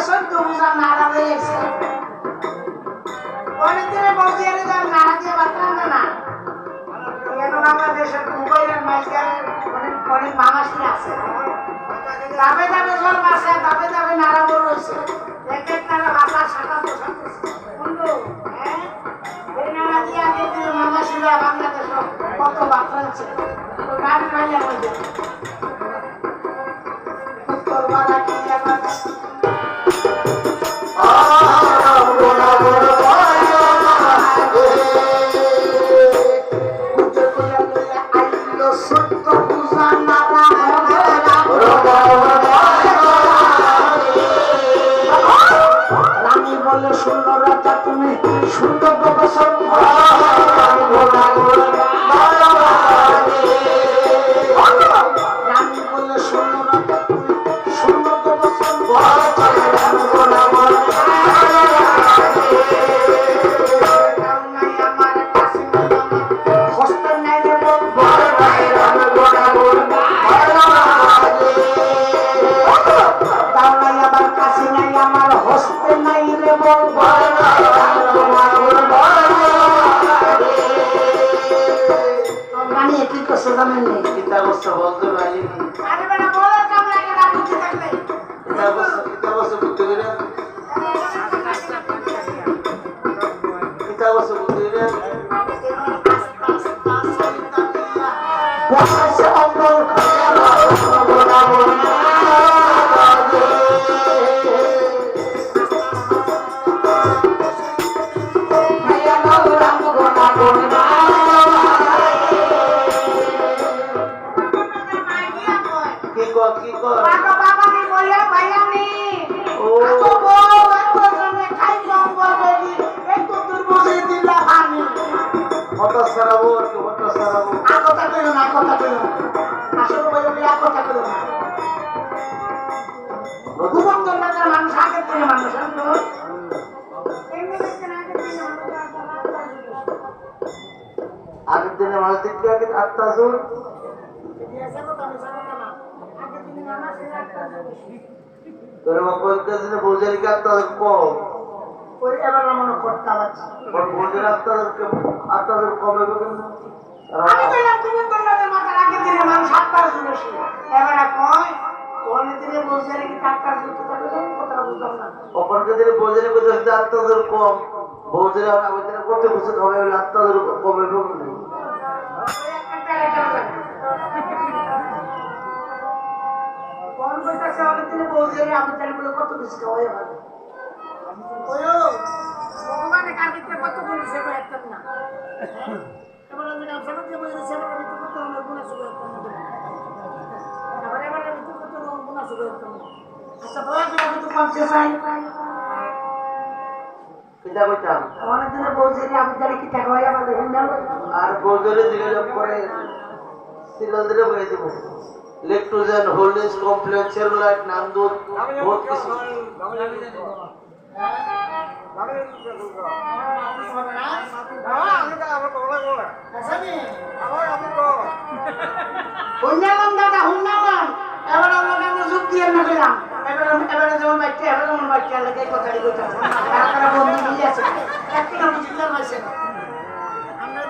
সহ্য বুঝার নাড়া হয়েছে অনেকদিনে বলছি আরে যার নাড়া দিয়ে বাঁচলাম না কেন বাংলাদেশের মোবাইলের মাঝখানে অনেক মামাসি আছে দাবে দাবে জল বাসে দাবে দাবে নাড়া বড় হয়েছে এক এক নাড়া বাসা সাটা বসা বন্ধু হ্যাঁ এই নাড়া দিয়ে আগে দিলে মামাসিরা বাংলাদেশ কত বাঁচলাচ্ছে তো গাড়ি মাইয়া হয়ে যাবে তোর বাড়া কি আমার সুন্দর রাজা তুমি সুন্দর রানী বললে সুন্দর রাজা তুমি সুন্দর হস্তের নাই রে আমার কাছে নাই আমার হস্তে নাই রে বল মানে কি করছে জানেন নি কিতা বলছে বলতে ভাই আরে বেটা বল কাম লাগে না বুঝতে থাকলে কিতা বলছে বুঝতে গেলে কিতা বলছে বুঝতে গেলে বসে অন্তর কি কর বাবা নি বলে ভাই আমি ও বউ এত জনে খাই কম বলে একটু দূর বসে দিলা আমি কত সারাবো কথা কইও না আসলে বলে বিয়া কথা কইও না ঘুমন তো না মানুষ আগের দিনে মানুষ জানো আগের দিনে মানুষ দেখতে আগে আত্মাজুর তোর কয়েকটা দিনে বৌজারিকে আত্মাজুর কম ওই এবার মনে করতে পারছি বৌজারি আত্মাজুর কমে আমি কইলাম তুমি বললা যে মাথার আগের দিনে মানুষ 7টা বেশি এবারে কয় কোনে দিনে বৌজারি কি 4টা জুতো থাকে কথা বুঝলাম না অপরকে দিনে বৌজারি করতে আত্মাজুর কম বৌজারি আর আমাদের কত কিছু হবে আত্মাজুর কমে কোন কইতাছে আগের দিনে বৌজারি আমি তাহলে বলে কত কিছু খাওয়াই হবে ওয়ো ভগবানের কাছে কত বলেছে কয়েকটা না এবার আমি আপনাকে দিয়ে বলেছি আমার ভিতর কত আমার গুনাহ শুরু করতে এবার ভিতর কত গুনাহ শুরু করতে আচ্ছা দয়া করে আমি তো পাঁচে চাই কিতা কইতাম অনেক দিনে বৌজারি আমি তাহলে কি টাকা হয় আমাদের হিন্দাল আর বৌজারি যোগাযোগ করে সিগন্যাল দিলে বলে দেব লেকটোজেন হোল্ডেজ কমপ্লেক্স সেলুলাইট নামদুধ বহুত কিছু হুন্নাবান দাদা হুন্নাবান এবার আমরা যোগ দিয়ে না পেলাম এবারে যেমন বাচ্চা এবারে যেমন বাচ্চা লাগে কথাটি কথা তারা বন্ধু মিলে আছে একটা বুঝতে পারছে না আমরা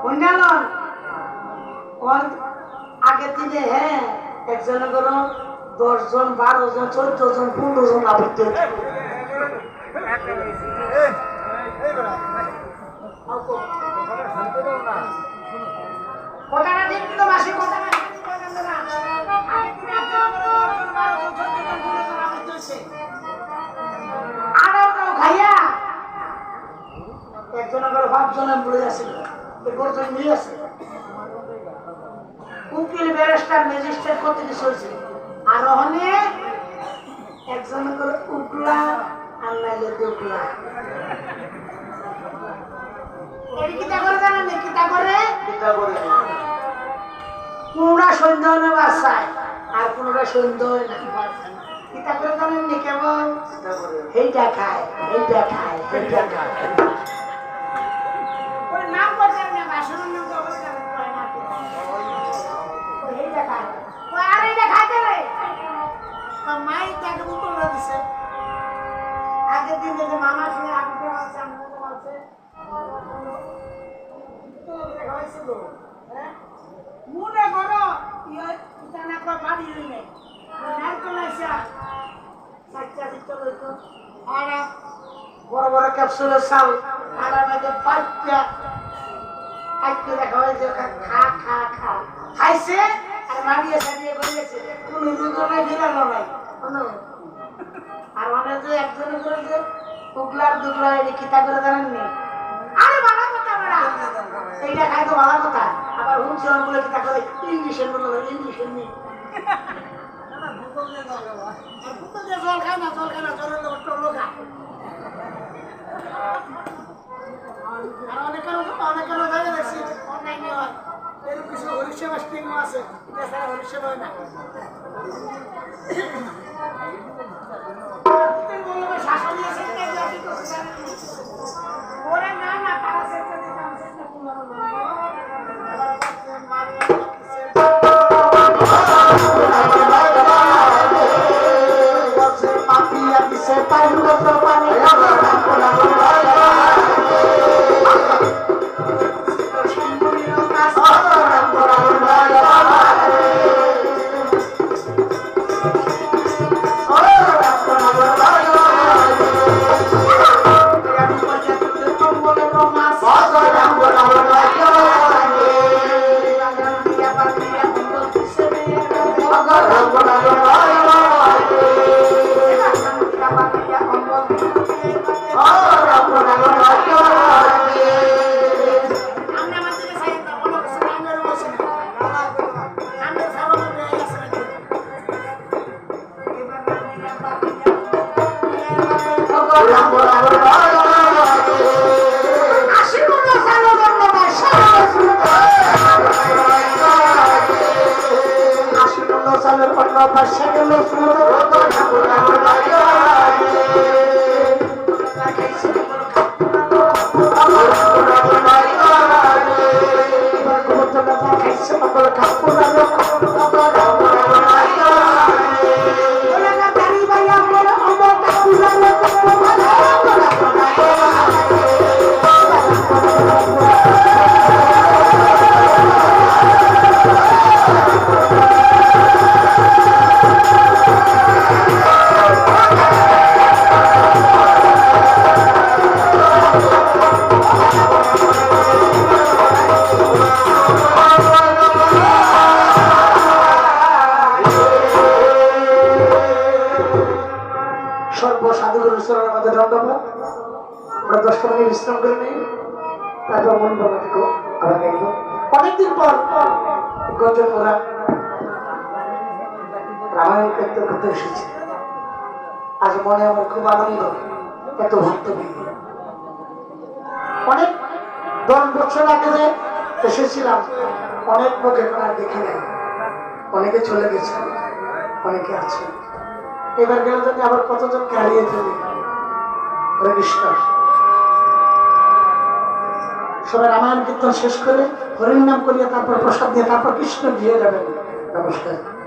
হুন্নাবান কোন আগের দিনে হ্যাঁ একজন করো 10 জন 12 জন 14 জন 15 জন আবদ্ধ কথাটা ঠিক তো মাসি কথাটা খাইয়া একজন করে 5 জন পড়ে আছে এরপর নিয়ে আছে উকিল ব্যারিস্টার ম্যাজিস্ট্রেট কত কিছু হয়েছে আর ওখানে একজন করে উকলা আর নাইলে দুকলা এই কিতা করে জানেন না কিতা করে কোনটা সন্ধ্যা না বাসায় আর কোনটা সন্ধ্যা হয় না কিতা করে জানেন না কেমন এইটা খায় ওর নাম বলছেন না বাসনের নাম তো অবস্থা হয় না তো মনে করো ইটা না কয় বাড়ি হইলে নারকেল আইসা চারটা দিতে হইতো আর বড় বড় ক্যাপসুলের চাল আর আমাদের পাইপটা আইতে দেখা হয় যে খা খা খা খাইছে আর মারিয়ে সারিয়ে করে গেছে কোনো দুজনে ফিরানো নাই আর মানে যে একজনে করে যে টুকলার দুকলা এই কিতা করে জানেন নি আরে ভালো কথা বলা এইটা খাই তো ভালো কথা আবার হুঁচন বলে কিতা করে ইংলিশের বলে ইংলিশের নি আর বোতল দিয়ে জল খায় না জলের লোক টলো খায় আর অনেকের জায়গা দেখছি অনলাইনে হয় এরকম কিছু হরিষেবা স্টিং আছে এছাড়া হরিষেবা হয় না শাসন ওরা না না তারা সেটা দিতাম সেটা মাটিয়া দিছে পানি অনেকদিন পর গজল ওরা রামায়ণ করতে এসেছে আজ মনে আমার খুব আনন্দ এত ভক্ত অনেক 10 বছর আগে এসেছিলাম অনেক লোক এখন আর দেখি নাই অনেকে চলে গেছে অনেকে আছে এবার গেলে যদি আবার কতজনকে হারিয়ে ফেলি হরে কৃষ্ণ সবাই রামায়ণ কীর্তন শেষ করে হরির নাম করিয়া তারপর প্রসাদ দিয়ে তারপর কৃষ্ণ দিয়ে যাবেন নমস্কার